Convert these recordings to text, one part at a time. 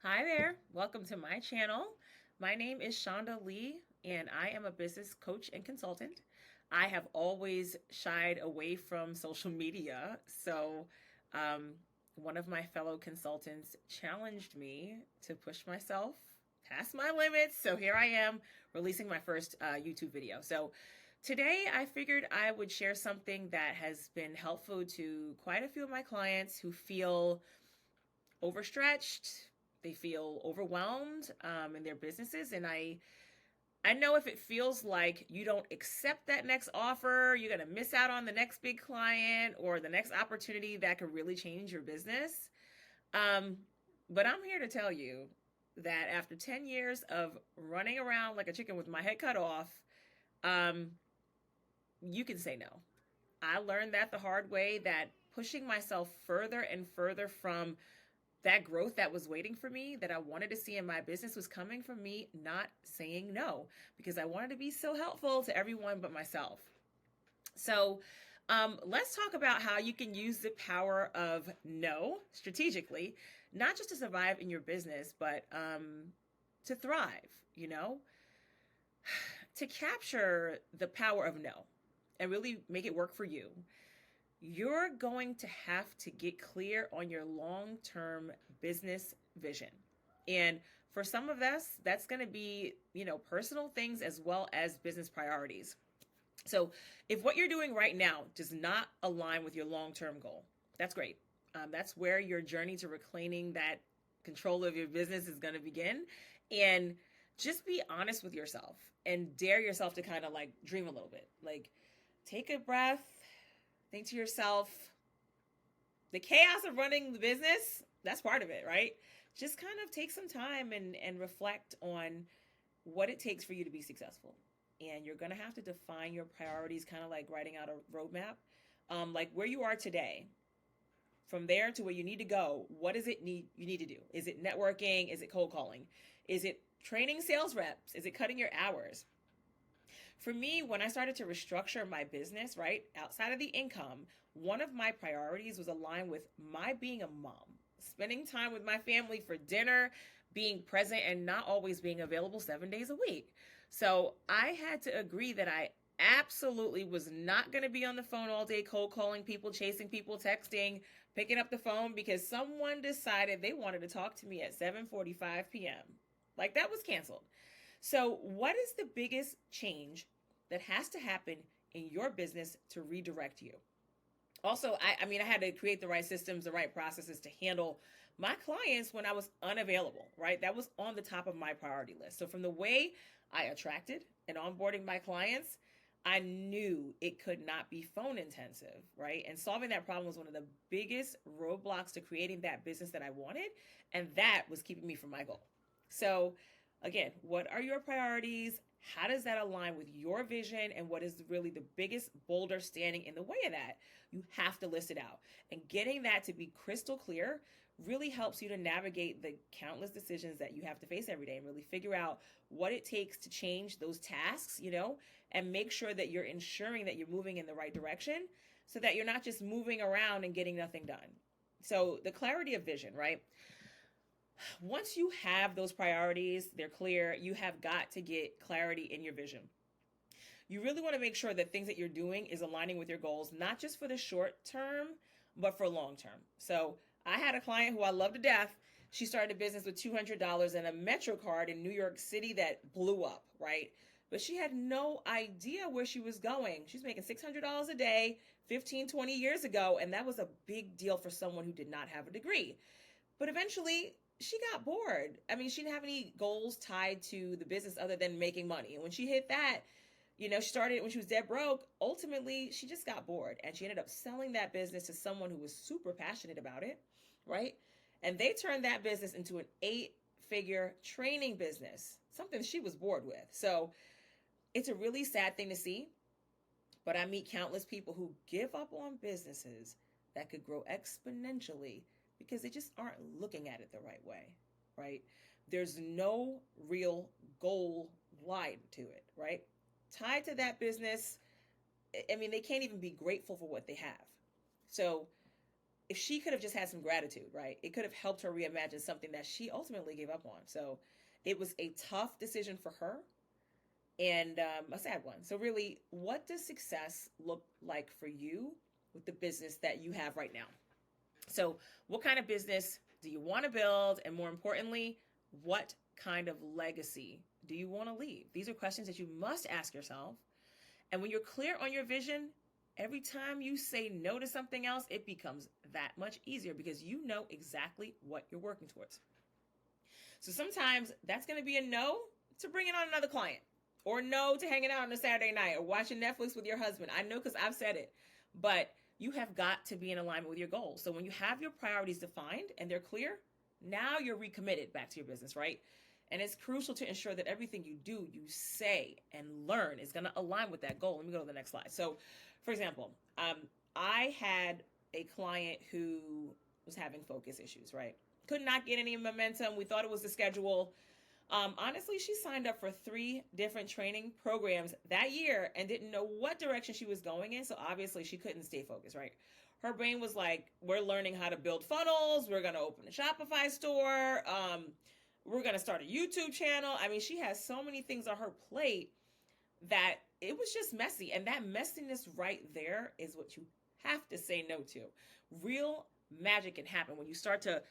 Hi there. Welcome to my channel. My name is Shanda Lee, and I am a business coach and consultant. I have always shied away from social media. Um, One of my fellow consultants challenged me to push myself past my limits. So here I am releasing my first YouTube video. So today I figured I would share something that has been helpful to quite a few of my clients who feel overstretched, they feel overwhelmed in their businesses. And I know if it feels like you don't accept that next offer, you're going to miss out on the next big client or the next opportunity that could really change your business. Um, but I'm here to tell you that after 10 years of running around like a chicken with my head cut off, um, you can say no. I learned that the hard way, that pushing myself further and further from that growth that was waiting for me, that I wanted to see in my business, was coming from me not saying no, because I wanted to be so helpful to everyone but myself. So let's talk about how you can use the power of no strategically, not just to survive in your business, but to thrive, you know, to capture the power of no and really make it work for you. You're going to have to get clear on your long term business vision. And for some of us, that's going to be, personal things as well as business priorities. So if what you're doing right now does not align with your long term goal, that's great. That's where your journey to reclaiming that control of your business is going to begin. And just be honest with yourself and dare yourself to kind of like dream a little bit. Like, take a breath, think to yourself, the chaos of running the business, that's part of it, right? Just kind of take some time and reflect on what it takes for you to be successful. And you're going to have to define your priorities, kind of like writing out a roadmap, like where you are today. From there to where you need to go, what is it you need to do? Is it networking? Is it cold calling? Is it training sales reps? Is it cutting your hours? For me, when I started to restructure my business, right, outside of the income, one of my priorities was aligned with my being a mom, spending time with my family for dinner, being present, and not always being available 7 days a week. So I had to agree that I absolutely was not going to be on the phone all day, cold calling people, chasing people, texting, picking up the phone because someone decided they wanted to talk to me at 7:45 p.m. Like, that was canceled. So, what is the biggest change that has to happen in your business to redirect you? Also, I had to create the right systems, the right processes to handle my clients when I was unavailable, right? That was on the top of my priority list. So, from the way I attracted and onboarding my clients, I knew it could not be phone intensive, right? And solving that problem was one of the biggest roadblocks to creating that business that I wanted. And that was keeping me from my goal. So, again, what are your priorities? How does that align with your vision? And what is really the biggest boulder standing in the way of that? You have to list it out. And getting that to be crystal clear really helps you to navigate the countless decisions that you have to face every day and really figure out what it takes to change those tasks, and make sure that you're ensuring that you're moving in the right direction so that you're not just moving around and getting nothing done. So, the clarity of vision, right? Once you have those priorities, they're clear, you have got to get clarity in your vision. You really want to make sure that things that you're doing is aligning with your goals, not just for the short term, but for long term. So I had a client who I love to death. She started a business with $200 and a Metro card in New York City that blew up, right? But she had no idea where she was going. She's making $600 a day 15, 20 years ago, and that was a big deal for someone who did not have a degree. But eventually, she got bored. I mean, she didn't have any goals tied to the business other than making money. And when she hit that, she started when she was dead broke. Ultimately, she just got bored and she ended up selling that business to someone who was super passionate about it, right? And they turned that business into an 8-figure training business, something she was bored with. So it's a really sad thing to see, but I meet countless people who give up on businesses that could grow exponentially because they just aren't looking at it the right way, right? There's no real goal line to it, right? Tied to that business, I mean, they can't even be grateful for what they have. So if she could have just had some gratitude, right? It could have helped her reimagine something that she ultimately gave up on. So it was a tough decision for her, and a sad one. So really, what does success look like for you with the business that you have right now? So what kind of business do you want to build? And more importantly, what kind of legacy do you want to leave? These are questions that you must ask yourself. And when you're clear on your vision, every time you say no to something else, it becomes that much easier because you know exactly what you're working towards. So sometimes that's going to be a no to bringing on another client, or no to hanging out on a Saturday night or watching Netflix with your husband. I know because I've said it, but you have got to be in alignment with your goals. So when you have your priorities defined and they're clear, now you're recommitted back to your business, right? And it's crucial to ensure that everything you do, you say, and learn is going to align with that goal. Let me go to the next slide. So, for example, I had a client who was having focus issues, right? Could not get any momentum. We thought it was the schedule. Honestly, she signed up for 3 different training programs that year and didn't know what direction she was going in. So obviously she couldn't stay focused, right? Her brain was like, we're learning how to build funnels. We're going to open a Shopify store. We're going to start a YouTube channel. I mean, she has so many things on her plate that it was just messy. And that messiness right there is what you have to say no to. Real magic can happen when you start to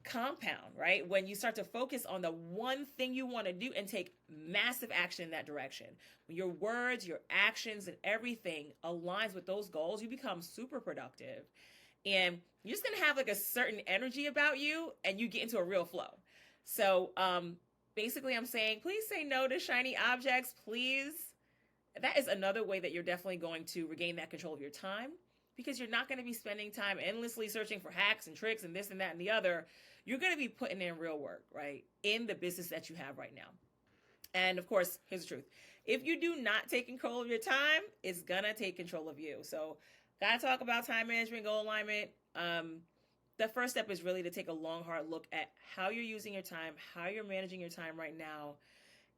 compound, right? When you start to focus on the one thing you want to do and take massive action in that direction. When your words, your actions, and everything aligns with those goals, you become super productive. And you're just going to have like a certain energy about you and you get into a real flow. So basically I'm saying, please say no to shiny objects, please. That is another way that you're definitely going to regain that control of your time, because you're not going to be spending time endlessly searching for hacks and tricks and this and that and the other. You're going to be putting in real work, right, in the business that you have right now. And of course, here's the truth. If you do not take control of your time, it's going to take control of you. So got to talk about time management, goal alignment. The first step is really to take a long, hard look at how you're using your time, how you're managing your time right now.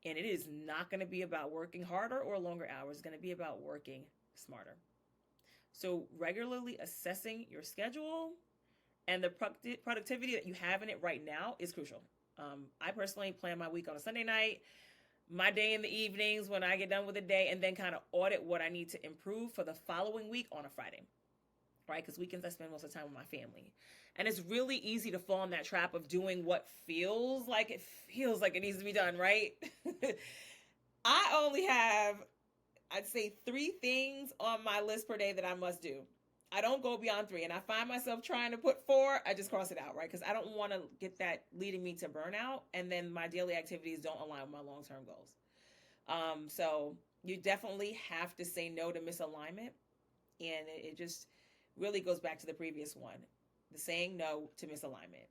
And it is not going to be about working harder or longer hours. It's going to be about working smarter. So regularly assessing your schedule and the productivity that you have in it right now is crucial. I personally plan my week on a Sunday night, my day in the evenings when I get done with the day, and then kind of audit what I need to improve for the following week on a Friday, right? Because weekends I spend most of the time with my family. And it's really easy to fall in that trap of doing what feels like it needs to be done, right? I only have, I'd say, 3 things on my list per day that I must do. I don't go beyond 3. And I find myself trying to put 4, I just cross it out, right? Because I don't want to get that leading me to burnout. And then my daily activities don't align with my long-term goals. So you definitely have to say no to misalignment. And it just really goes back to the previous one, the saying no to misalignment.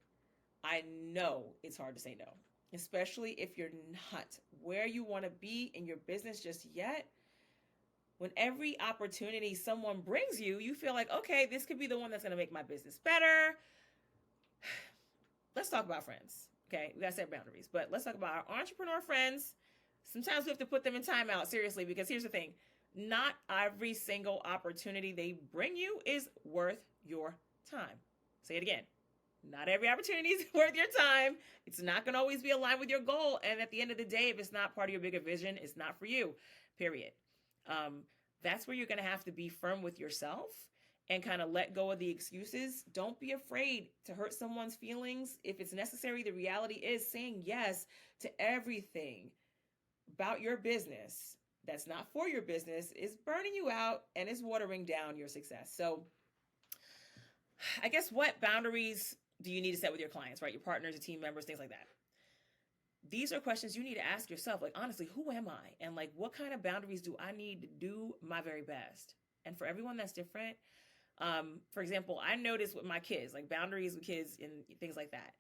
I know it's hard to say no, especially if you're not where you want to be in your business just yet. When every opportunity someone brings you, you feel like, okay, this could be the one that's going to make my business better. Let's talk about friends. Okay, we got to set boundaries, but let's talk about our entrepreneur friends. Sometimes we have to put them in timeout, seriously, because here's the thing. Not every single opportunity they bring you is worth your time. Say it again. Not every opportunity is worth your time. It's not going to always be aligned with your goal. And at the end of the day, if it's not part of your bigger vision, it's not for you, period. That's where you're going to have to be firm with yourself and kind of let go of the excuses. Don't be afraid to hurt someone's feelings. If it's necessary, the reality is saying yes to everything about your business that's not for your business is burning you out and is watering down your success. So I guess, what boundaries do you need to set with your clients, right? Your partners, your team members, things like that. These are questions you need to ask yourself. Like, honestly, who am I? And like, what kind of boundaries do I need to do my very best? And for everyone, that's different. For example, I noticed with my kids, like boundaries with kids and things like that.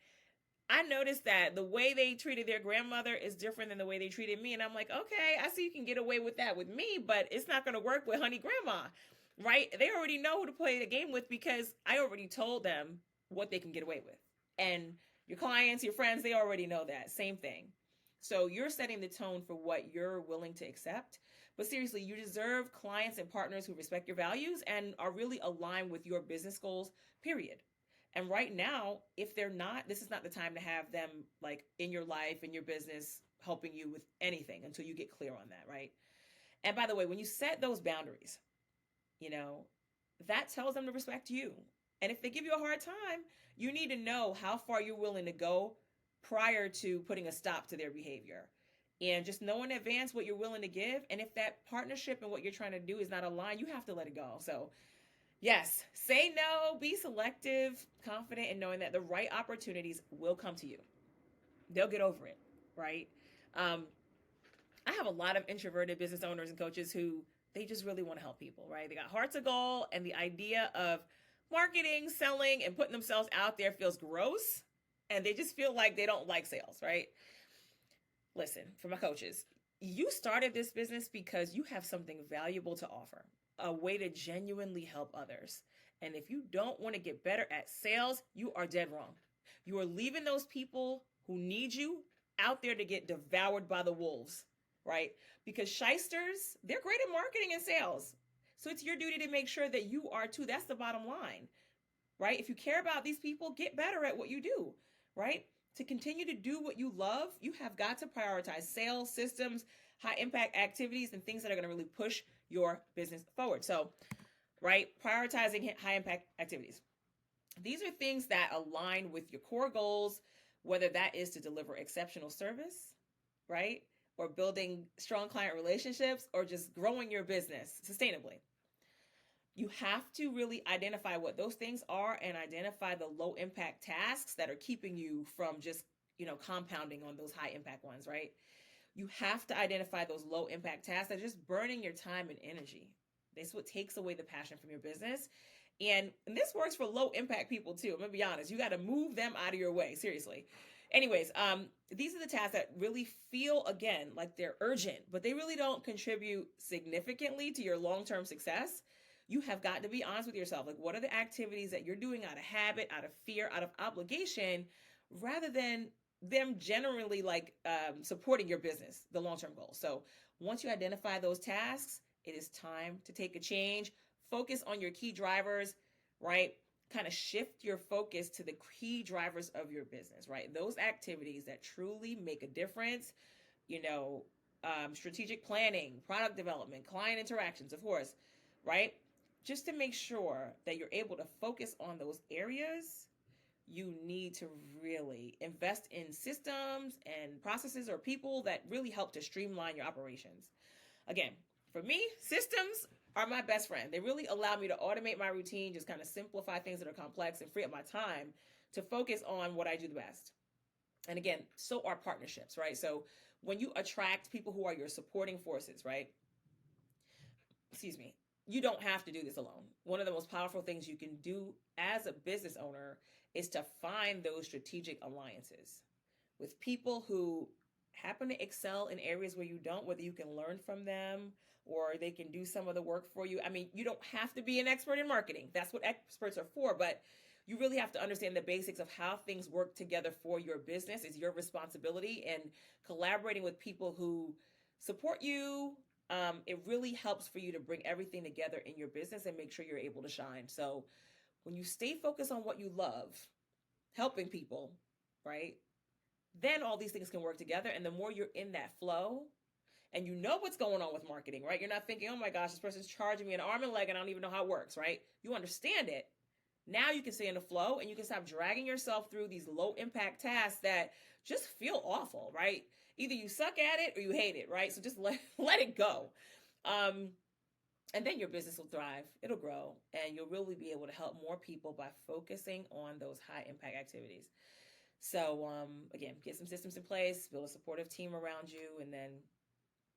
I noticed that the way they treated their grandmother is different than the way they treated me. And I'm like, okay, I see you can get away with that with me, but it's not going to work with honey grandma, right? They already know who to play the game with because I already told them what they can get away with. And your clients, your friends, they already know that. Same thing. So you're setting the tone for what you're willing to accept. But seriously, you deserve clients and partners who respect your values and are really aligned with your business goals, period. And right now, if they're not, this is not the time to have them like in your life, in your business, helping you with anything until you get clear on that, right? And by the way, when you set those boundaries, you know, that tells them to respect you. And if they give you a hard time, you need to know how far you're willing to go prior to putting a stop to their behavior. And just know in advance what you're willing to give. And if that partnership and what you're trying to do is not aligned, you have to let it go. So, yes, say no, be selective, confident, and knowing that the right opportunities will come to you. They'll get over it, right? Um, I have a lot of introverted business owners and coaches who they just really want to help people, right? They got hearts of gold, and the idea of marketing, selling, and putting themselves out there feels gross, and they just feel like they don't like sales, right? Listen, for my coaches, you started this business because you have something valuable to offer, a way to genuinely help others. And if you don't want to get better at sales, you are dead wrong. You are leaving those people who need you out there to get devoured by the wolves, right? Because shysters, they're great at marketing and sales. So it's your duty to make sure that you are too. That's the bottom line, right? If you care about these people, get better at what you do, right? To continue to do what you love, you have got to prioritize sales, systems, high impact activities, and things that are going to really push your business forward. So, right, prioritizing high impact activities. These are things that align with your core goals, whether that is to deliver exceptional service, right? Or building strong client relationships, or just growing your business sustainably. You have to really identify what those things are and identify the low impact tasks that are keeping you from just, compounding on those high impact ones, right? You have to identify those low impact tasks that are just burning your time and energy. That's what takes away the passion from your business. And this works for low impact people too. I'm gonna be honest. You got to move them out of your way. Seriously. Anyways, these are the tasks that really feel, again, like they're urgent, but they really don't contribute significantly to your long-term success. You have got to be honest with yourself. Like, what are the activities that you're doing out of habit, out of fear, out of obligation, rather than them generally supporting your business, the long-term goal. So once you identify those tasks, it is time to take a change. Focus on your key drivers, right? Kind of shift your focus to the key drivers of your business, right? Those activities that truly make a difference, strategic planning, product development, client interactions, of course, right? Just to make sure that you're able to focus on those areas, you need to really invest in systems and processes or people that really help to streamline your operations. Again, for me, systems are my best friend. They really allow me to automate my routine, just kind of simplify things that are complex and free up my time to focus on what I do the best. And again, so are partnerships, right? So when you attract people who are your supporting forces, right? You don't have to do this alone. One of the most powerful things you can do as a business owner is to find those strategic alliances with people who happen to excel in areas where you don't, whether you can learn from them or they can do some of the work for you. I mean, you don't have to be an expert in marketing. That's what experts are for, but you really have to understand the basics of how things work together for your business is your responsibility, and collaborating with people who support you. It really helps for you to bring everything together in your business and make sure you're able to shine. So when you stay focused on what you love, helping people, right? Then all these things can work together. And the more you're in that flow and you know what's going on with marketing, right? You're not thinking, oh my gosh, this person's charging me an arm and leg and I don't even know how it works, right? You understand it. Now you can stay in the flow and you can stop dragging yourself through these low impact tasks that just feel awful, right? Either you suck at it or you hate it, right? So just let it go. And then your business will thrive. It'll grow and you'll really be able to help more people by focusing on those high impact activities. So again, get some systems in place, build a supportive team around you, and then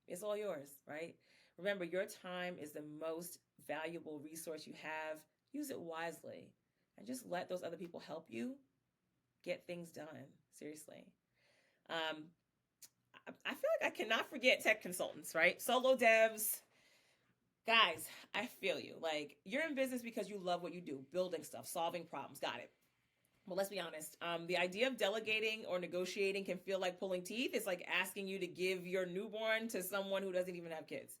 it's all yours, right? Remember, your time is the most valuable resource you have. Use it wisely and just let those other people help you get things done. Seriously. I feel like I cannot forget tech consultants, right? Solo devs. Guys, I feel you. Like, you're in business because you love what you do, building stuff, solving problems. Got it. Well, let's be honest. The idea of delegating or negotiating can feel like pulling teeth. It's like asking you to give your newborn to someone who doesn't even have kids.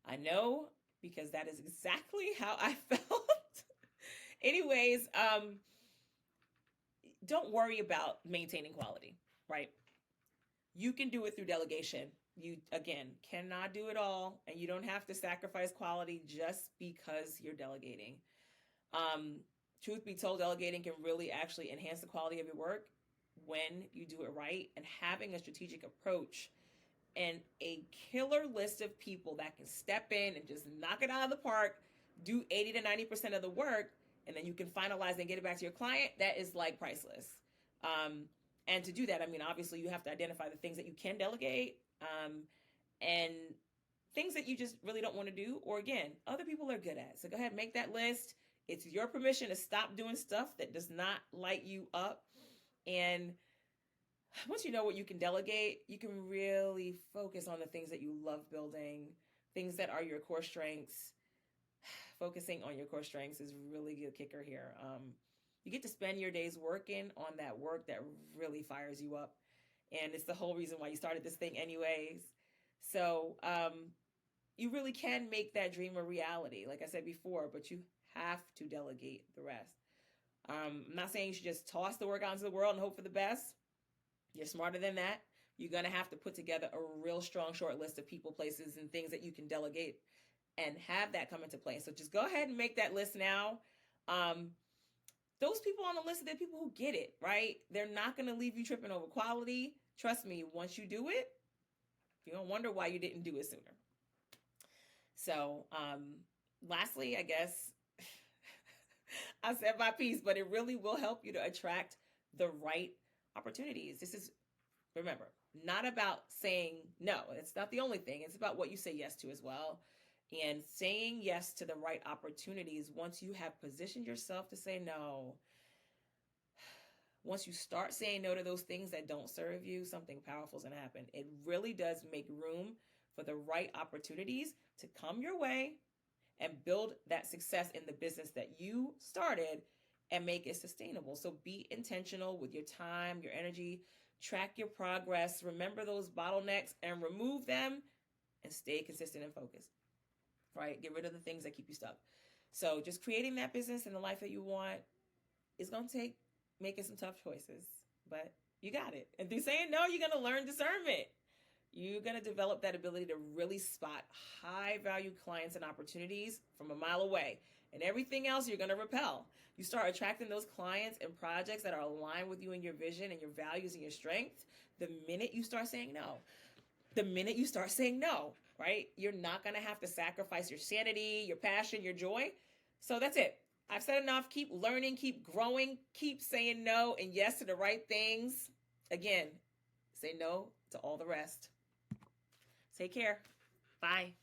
I know, because that is exactly how I felt. Anyways, don't worry about maintaining quality, right? You can do it through delegation. You, again, cannot do it all, and you don't have to sacrifice quality just because you're delegating. Um, Truth be told, delegating can really actually enhance the quality of your work when you do it right, and having a strategic approach and a killer list of people that can step in and just knock it out of the park, do 80 to 90% of the work, and then you can finalize and get it back to your client, that is like priceless. Um, and to do that, I mean, obviously, you have to identify the things that you can delegate, and things that you just really don't want to do, or again, other people are good at. So go ahead, make that list. It's your permission to stop doing stuff that does not light you up. And once you know what you can delegate, you can really focus on the things that you love building, things that are your core strengths. Focusing on your core strengths is really good kicker here. You get to spend your days working on that work that really fires you up. And it's the whole reason why you started this thing anyways. So you really can make that dream a reality, like I said before, but you have to delegate the rest. I'm not saying you should just toss the work out into the world and hope for the best. You're smarter than that. You're going to have to put together a real strong short list of people, places, and things that you can delegate and have that come into play. So just go ahead and make that list now. Those people on the list are the people who get it, right? They're not going to leave you tripping over quality. Trust me, once you do it, you don't wonder why you didn't do it sooner. So lastly, I guess I said my piece, but it really will help you to attract the right opportunities. This is, remember, not about saying no. It's not the only thing. It's about what you say yes to as well. And saying yes to the right opportunities, once you have positioned yourself to say no, once you start saying no to those things that don't serve you, something powerful is going to happen. It really does make room for the right opportunities to come your way and build that success in the business that you started and make it sustainable. So be intentional with your time, your energy, track your progress, remember those bottlenecks and remove them, and stay consistent and focused, right? Get rid of the things that keep you stuck. So just creating that business and the life that you want is going to take making some tough choices, but you got it. And through saying no, you're going to learn discernment. You're going to develop that ability to really spot high value clients and opportunities from a mile away. And everything else you're going to repel. You start attracting those clients and projects that are aligned with you and your vision and your values and your strengths the minute you start saying no. The minute you start saying no, right? You're not going to have to sacrifice your sanity, your passion, your joy. So that's it. I've said enough. Keep learning, keep growing, keep saying no and yes to the right things. Again, say no to all the rest. Take care. Bye.